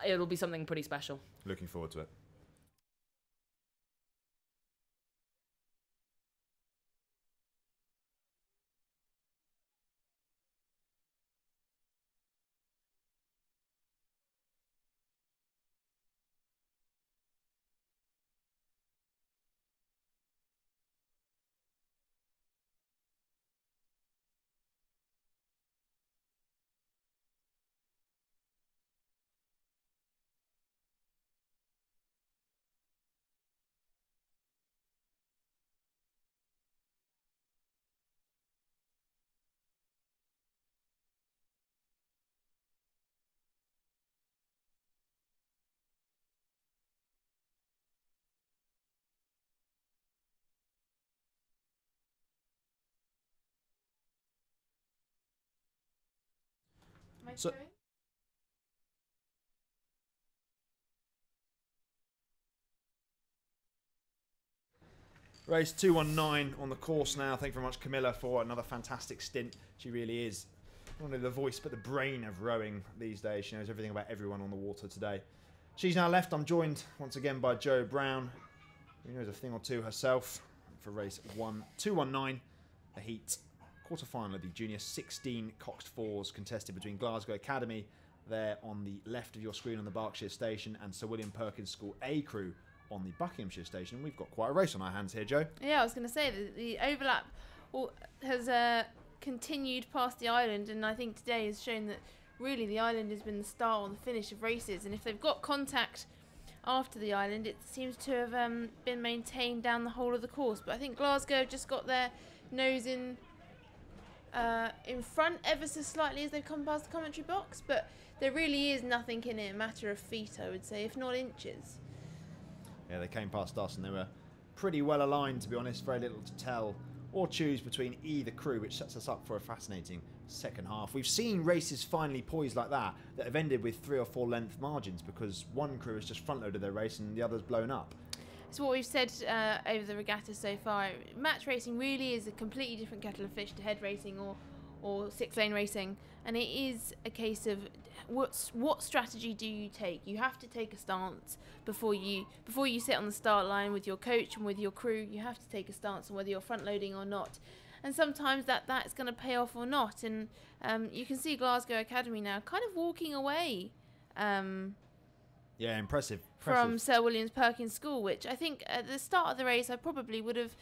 it'll be something pretty special. Looking forward to it. So, race 219 on the course now. Thank you very much, Camilla, for another fantastic stint. She really is not only the voice but the brain of rowing these days. She knows everything about everyone on the water today. She's now left. I'm joined once again by Jo Brown, who knows a thing or two herself, for race 219, the heat. Quarter-final of the Junior 16 Coxed Fours contested between Glasgow Academy, there on the left of your screen on the Berkshire station, and Sir William Perkins School A crew on the Buckinghamshire station. We've got quite a race on our hands here, Jo. Yeah, I was going to say the overlap has continued past the island, and I think today has shown that really the island has been the start or the finish of races, and if they've got contact after the island, it seems to have been maintained down the whole of the course. But I think Glasgow have just got their nose in front ever so slightly as they've come past the commentary box, but there really is nothing in it, a matter of feet, I would say, if not inches. Yeah, they came past us and they were pretty well aligned, to be honest. Very little to tell or choose between either crew, which sets us up for a fascinating second half. We've seen races finally poised like that have ended with 3 or 4 length margins because one crew has just front-loaded their race and the other's blown up. It's what we've said over the regatta so far. Match racing really is a completely different kettle of fish to head racing or 6-lane racing, and it is a case of what strategy do you take. You have to take a stance before you sit on the start line with your coach and with your crew. You have to take a stance on whether you're front loading or not, and sometimes that's going to pay off or not. And you can see Glasgow Academy now kind of walking away. Yeah, impressive. From Sir William Perkins School, which I think at the start of the race I probably would have,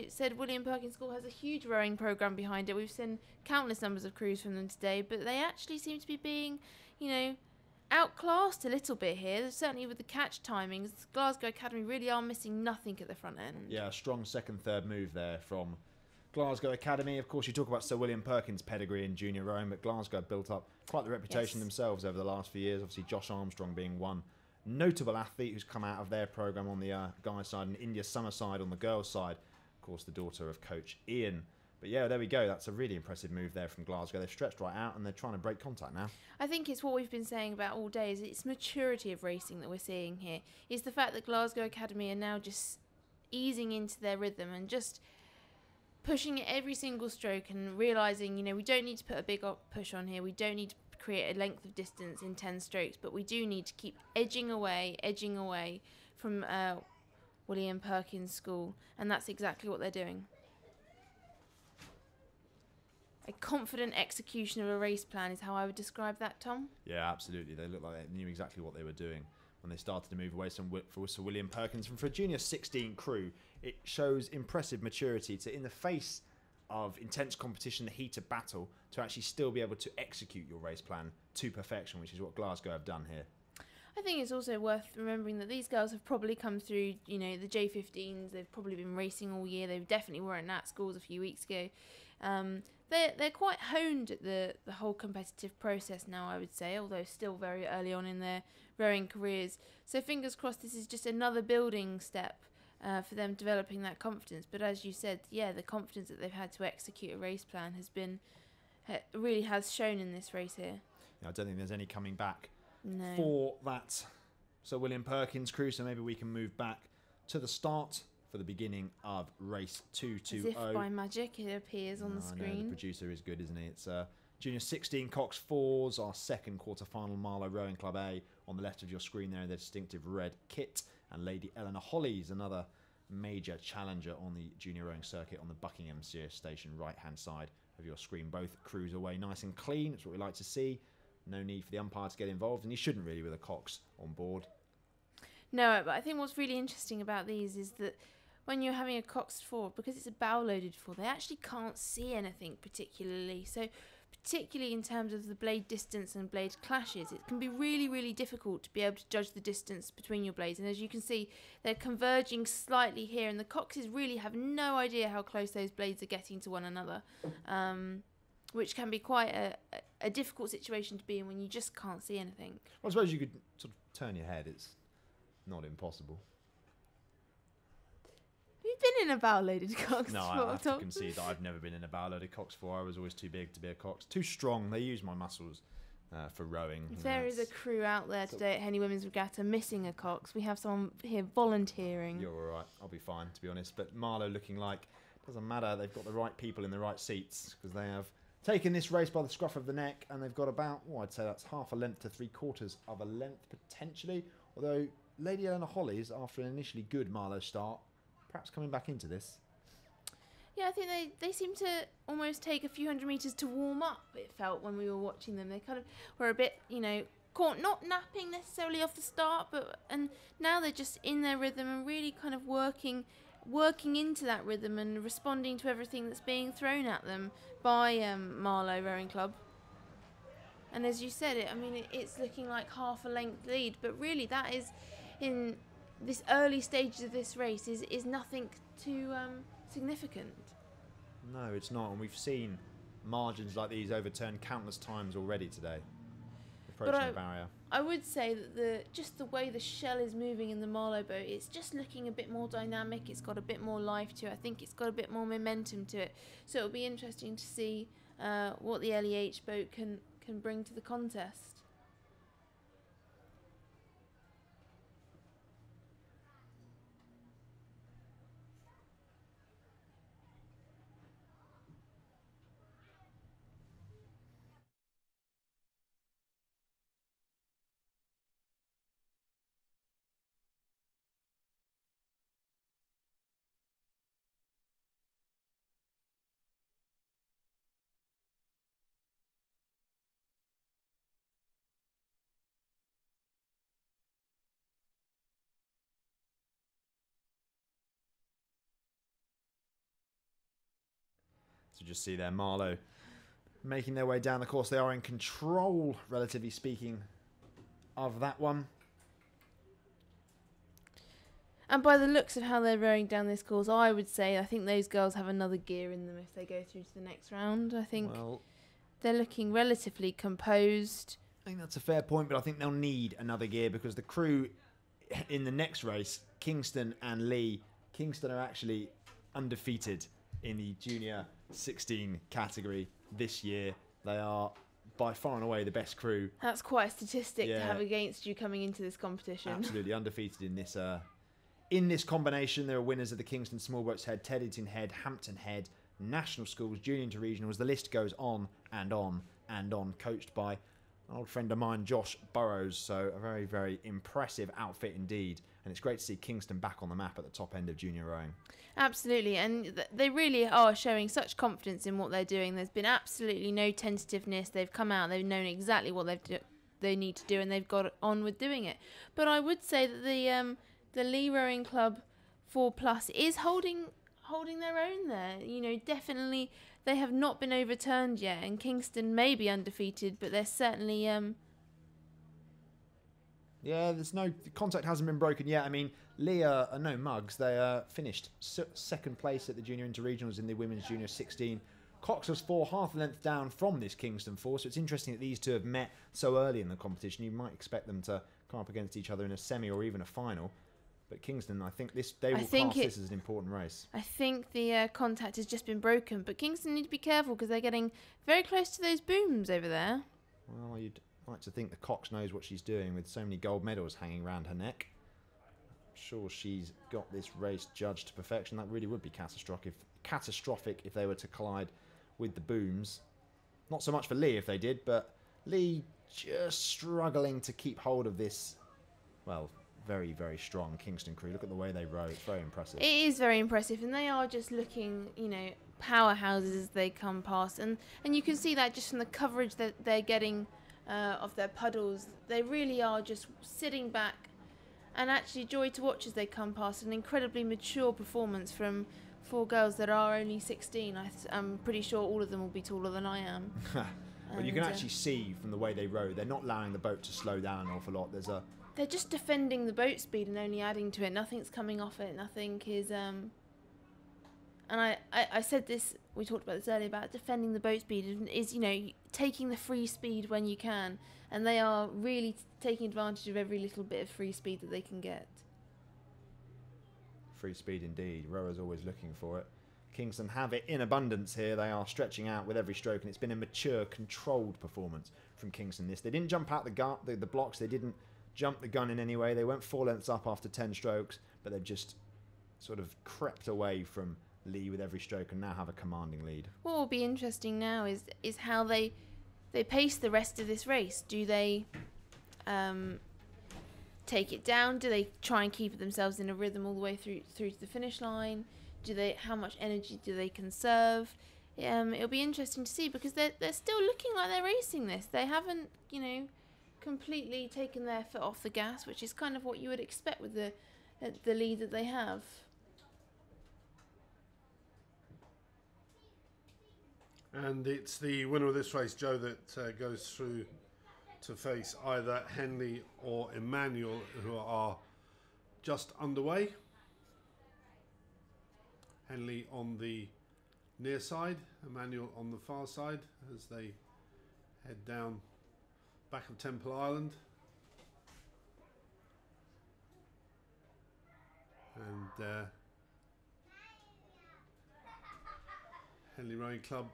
said William Perkins School has a huge rowing programme behind it. We've seen countless numbers of crews from them today, but they actually seem to be being, outclassed a little bit here. Certainly with the catch timings, Glasgow Academy really are missing nothing at the front end. Yeah, a strong second, third move there from Glasgow Academy. Of course, you talk about Sir William Perkins' pedigree in junior rowing, but Glasgow have built up quite the reputation themselves over the last few years. Obviously, Josh Armstrong being one notable athlete who's come out of their programme on the guys' side and India Summer side on the girls' side. Of course, the daughter of Coach Ian. But yeah, there we go. That's a really impressive move there from Glasgow. They've stretched right out and they're trying to break contact now. I think it's what we've been saying about all day, is it's maturity of racing that we're seeing here. It's the fact that Glasgow Academy are now just easing into their rhythm and just pushing it every single stroke and realising, we don't need to put a big push on here. We don't need to create a length of distance in 10 strokes, but we do need to keep edging away from William Perkins School, and that's exactly what they're doing. A confident execution of a race plan is how I would describe that, Tom. Yeah, absolutely. They looked like they knew exactly what they were doing when they started to move away for Sir William Perkins. And for a Junior 16 crew, it shows impressive maturity to, in the face of intense competition, the heat of battle, to actually still be able to execute your race plan to perfection, which is what Glasgow have done here. I think it's also worth remembering that these girls have probably come through, the J15s. They've probably been racing all year. They definitely were at Nat Schools a few weeks ago. They're quite honed at the whole competitive process now, I would say, although still very early on in their rowing careers. So fingers crossed this is just another building step for them developing that confidence. But as you said, the confidence that they've had to execute a race plan really has shown in this race here. Yeah, I don't think there's any coming back. No. For that Sir William Perkins crew, so maybe we can move back to the start for the beginning of race 220. As if by magic it appears on the screen. I know, the producer is good, isn't he? It's Junior 16 Cox 4s, our second quarter-final Marlow Rowing Club A on the left of your screen there in their distinctive red kit. And Lady Eleanor Hollies, another major challenger on the junior rowing circuit on the Buckinghamshire station right-hand side of your screen. Both crews away nice and clean. That's what we like to see. No need for the umpire to get involved, and you shouldn't really with a Cox on board. No, but I think what's really interesting about these is that when you're having a Cox 4, because it's a bow-loaded 4, they actually can't see anything particularly. So particularly in terms of the blade distance and blade clashes, it can be really, really difficult to be able to judge the distance between your blades. And as you can see, they're converging slightly here, and the Coxes really have no idea how close those blades are getting to one another, which can be quite a difficult situation to be in when you just can't see anything. Well, I suppose you could sort of turn your head. It's not impossible. Have you been in a bow-loaded Cox? No, I have to concede that I've never been in a bow-loaded Cox 4. I was always too big to be a Cox. Too strong. They use my muscles for rowing. If there is a crew out there today at Henley Women's Regatta missing a Cox, we have someone here volunteering. You're all right. I'll be fine, to be honest. But Marlow looking like, doesn't matter, they've got the right people in the right seats, because they have taken this race by the scruff of the neck, and they've got about, I'd say that's half a length to 3/4 of a length, potentially. Although Lady Eleanor Hollies, after an initially good Marlow start, perhaps coming back into this. Yeah, I think they seem to almost take a few hundred metres to warm up, it felt, when we were watching them. They kind of were a bit, caught, not napping necessarily off the start, and now they're just in their rhythm and really kind of working into that rhythm and responding to everything that's being thrown at them by Marlow Rowing Club. And as you said, it's looking like half a length lead, but really that is, in this early stages of this race, is nothing too significant. No, it's not, and we've seen margins like these overturned countless times already today, approaching the barrier. I would say that just the way the shell is moving in the Marlow boat, it's just looking a bit more dynamic. It's got a bit more life to it. I think it's got a bit more momentum to it. So it'll be interesting to see what the LEH boat can bring to the contest. So just see there, Marlow making their way down the course. They are in control, relatively speaking, of that one. And by the looks of how they're rowing down this course, I think those girls have another gear in them if they go through to the next round. I think they're looking relatively composed. I think that's a fair point, but I think they'll need another gear because the crew in the next race, Kingston and Lee, Kingston are actually undefeated in the junior 16 category this year. They are by far and away the best crew. That's quite a statistic to have against you coming into this competition. Absolutely undefeated in this combination. There are winners of the Kingston Small Boats Head, Teddington Head, Hampton Head, National Schools, Junior Interregionals. The list goes on and on and on, coached by an old friend of mine, Josh Burrows. So a very, very impressive outfit indeed. And it's great to see Kingston back on the map at the top end of junior rowing. Absolutely, and they really are showing such confidence in what they're doing. There's been absolutely no tentativeness. They've come out, they've known exactly what they need to do, and they've got on with doing it. But I would say that the Lee Rowing Club 4+ is holding their own there. Definitely they have not been overturned yet, and Kingston may be undefeated, but they're certainly the contact hasn't been broken yet. Lee are no mugs. They finished second place at the Junior Interregionals in the Women's Junior 16. Cox was 4, half a length down from this Kingston 4, so it's interesting that these two have met so early in the competition. You might expect them to come up against each other in a semi or even a final. But Kingston, I think they will class this as an important race. I think the contact has just been broken, but Kingston need to be careful because they're getting very close to those booms over there. Well, you'd like to think the Cox knows what she's doing with so many gold medals hanging around her neck. I'm sure she's got this race judged to perfection. That really would be catastrophic if they were to collide with the booms. Not so much for Lee if they did, but Lee just struggling to keep hold of this, well, very, very strong Kingston crew. Look at the way they row. It's very impressive. It is very impressive, and they are just looking, you know, powerhouses as they come past. And you can see that just from the coverage that they're getting of their puddles. They really are just sitting back and actually joy to watch as they come past. An incredibly mature performance from 4 girls that are only 16. I'm pretty sure all of them will be taller than I am. But you can actually see from the way they row, they're not allowing the boat to slow down an awful lot. They're just defending the boat speed and only adding to it. Nothing's coming off it. Nothing is... And I said this, we talked about this earlier, about defending the boat speed is, you know, taking the free speed when you can. And they are really taking advantage of every little bit of free speed that they can get. Free speed indeed. Rowers always looking for it. Kingston have it in abundance here. They are stretching out with every stroke, and it's been a mature, controlled performance from Kingston. They didn't jump out the blocks. They didn't jump the gun in any way. They went 4 lengths up after 10 strokes, but they've just sort of crept away from Lee with every stroke and now have a commanding lead. What will be interesting now is how they pace the rest of this race. Do they take it down? Do they try and keep themselves in a rhythm all the way through to the finish line? How much energy do they conserve? It'll be interesting to see, because they're still looking like they're racing this. They haven't, you know, completely taken their foot off the gas, which is kind of what you would expect with the lead that they have. And it's the winner of this race, Joe, that goes through to face either Henley or Emmanuel, who are just underway. Henley on the near side, Emmanuel on the far side as they head down back of Temple Island. And Henley Rowing Club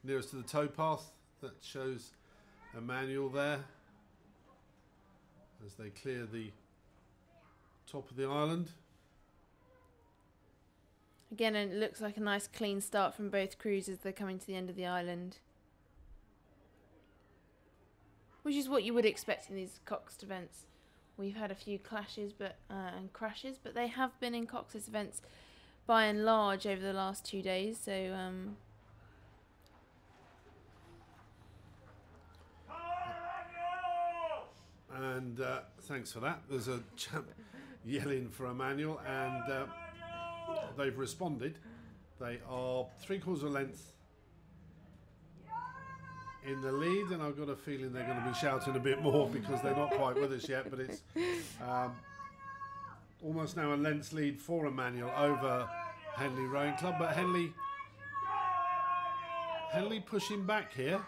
nearest to the towpath, that shows Emmanuel there as they clear the top of the island. Again, it looks like a nice clean start from both crews as they're coming to the end of the island. Which is what you would expect in these Coxed events. We've had a few clashes and crashes, but they have been in Cox's events by and large over the last 2 days. So, and thanks for that. There's a chap yelling for Emmanuel, and they've responded. They are 3/4 length in the lead, and I've got a feeling they're going to be shouting a bit more because they're not quite with us yet, but it's almost now a length's lead for Emmanuel over Henley Rowing Club. But Henley pushing back here.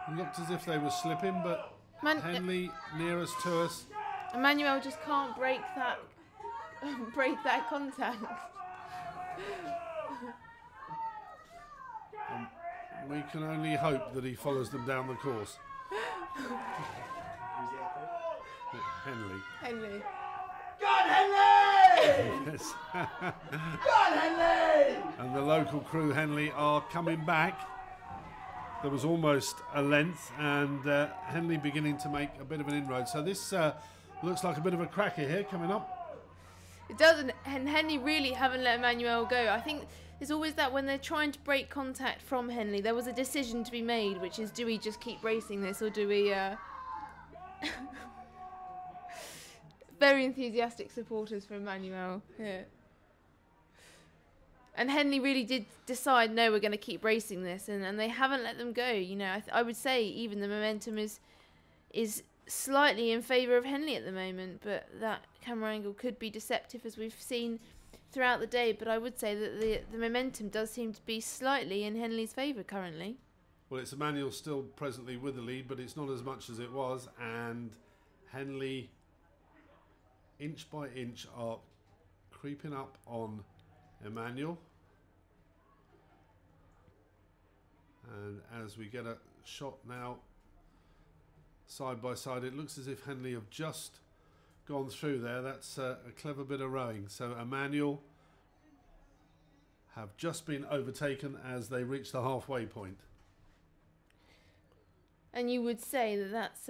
It looked as if they were slipping, but Henley nearest to us. Emmanuel just can't break that contact. We can only hope that he follows them down the course. Henley. God, Henley! Yes. God, Henley! And the local crew, Henley, are coming back. There was almost a length, and Henley beginning to make a bit of an inroad. So this looks like a bit of a cracker here coming up. It doesn't, and Henley really haven't let Emmanuel go. I think there's always that when they're trying to break contact from Henley, there was a decision to be made, which is, do we just keep racing this, or do we... Very enthusiastic supporters for Emmanuel here. And Henley really did decide, no, we're going to keep racing this, and they haven't let them go. You know, I would say even the momentum is slightly in favour of Henley at the moment, but that camera angle could be deceptive, as we've seen throughout the day. But I would say that the momentum does seem to be slightly in Henley's favour currently. Well, it's Emmanuel still presently with the lead, but it's not as much as it was, and Henley, inch by inch, are creeping up on Emmanuel. And as we get a shot now side by side, it looks as if Henley have just gone through there. That's a clever bit of rowing. So Emmanuel have just been overtaken as they reach the halfway point. And you would say that that's,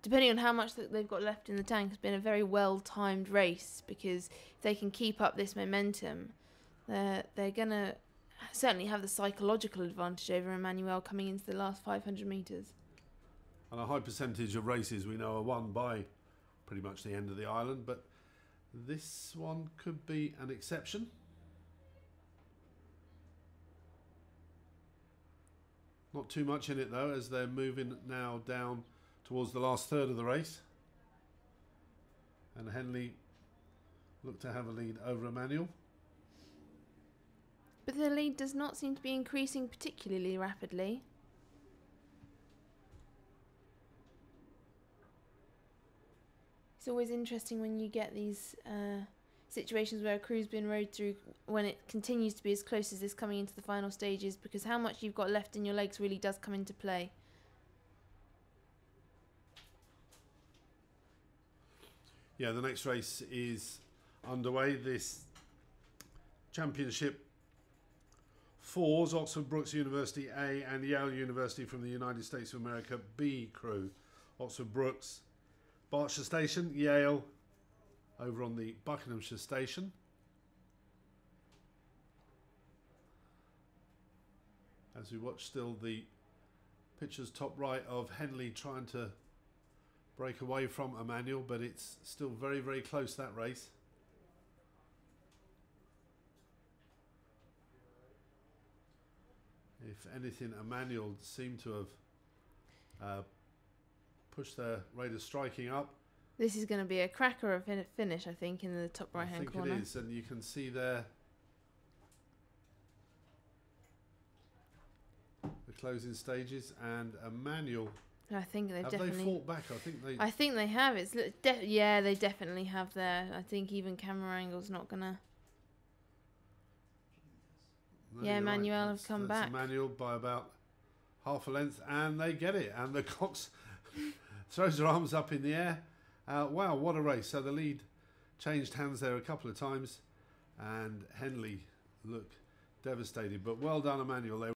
depending on how much that they've got left in the tank, has been a very well-timed race, because if they can keep up this momentum, they're going to certainly have the psychological advantage over Emmanuel coming into the last 500 metres. And a high percentage of races we know are won by pretty much the end of the island, but this one could be an exception. Not too much in it though, as they're moving now down towards the last third of the race. And Henley look to have a lead over Emmanuel. But the lead does not seem to be increasing particularly rapidly. It's always interesting when you get these situations where a crew's been rode through, when it continues to be as close as this coming into the final stages, because how much you've got left in your legs really does come into play. Yeah, the next race is underway. This championship fours Oxford Brookes University A and Yale University from the United States of America B crew. Oxford Brookes, Berkshire Station, Yale over on the Buckinghamshire Station. As we watch still the pictures top right of Henley trying to break away from Emmanuel, but it's still very, very close, that race. If anything, Emmanuel seemed to have pushed their rate of striking up. This is going to be a cracker of a finish, I think, in the top right-hand corner. I think it is, and you can see there the closing stages, and Emmanuel. I think they've definitely. Have they fought back? I think they. I think they have. It's yeah, they definitely have there. I think even camera angle's not gonna. No, Yeah, Emmanuel right. have come back. Emmanuel by about half a length, and they get it. And the Cox throws her arms up in the air. Wow, what a race! So the lead changed hands there a couple of times, and Henley looked devastated. But well done, Emmanuel. They